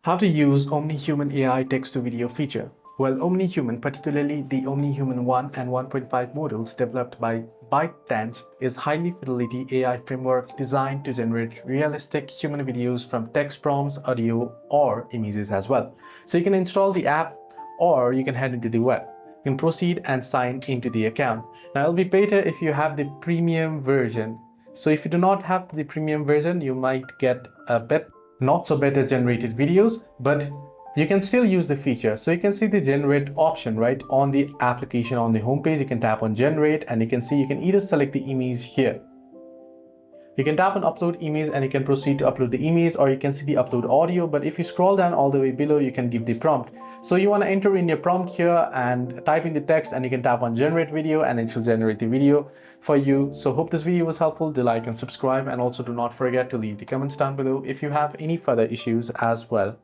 How to use Omnihuman AI text-to-video feature. Well, Omnihuman, particularly the Omnihuman 1 and 1.5 models developed by ByteDance, is highly fidelity AI framework designed to generate realistic human videos from text prompts, audio, or images as well. So you can install the app or you can head into the web. You can proceed and sign into the account. Now it'll be better if you have the premium version. So if you do not have the premium version, you might get a bit not so better generated videos, but you can still use the feature. So you can see the generate option right on the application. On the homepage you can tap on generate and you can see you can either select the image here. You can tap on upload image and you can proceed to upload the image, or you can see the upload audio. But if you scroll down all the way below, you can give the prompt. So you want to enter in your prompt here and type in the text, and you can tap on generate video and it will generate the video for you. So hope this video was helpful. Do like and subscribe, and also do not forget to leave the comments down below if you have any further issues as well.